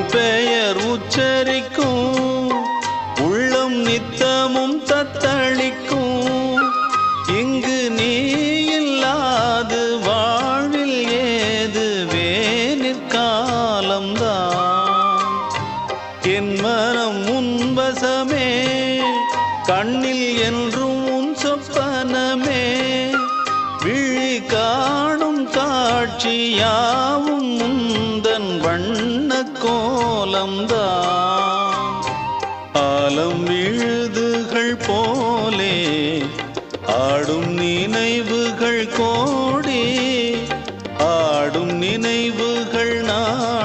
பெயர் உச்சரிக்கும் உள்ளம் நித்தமும் தத்தளிக்கும். இங்கு நீ இல்லாது வாழ்வில் ஏது வேனிற்காலம்தான். என் மனம் உன்வசமே, கண்ணில் என்றும் உன் சொப்பனமே. விழி காணும் காட்சியாவும் முந்தன் வண்ண கோலம்தான். ஆலம் விழுதுகள் போலே ஆடும் நினைவுகள் கோடி, ஆடும் நினைவுகள் நான்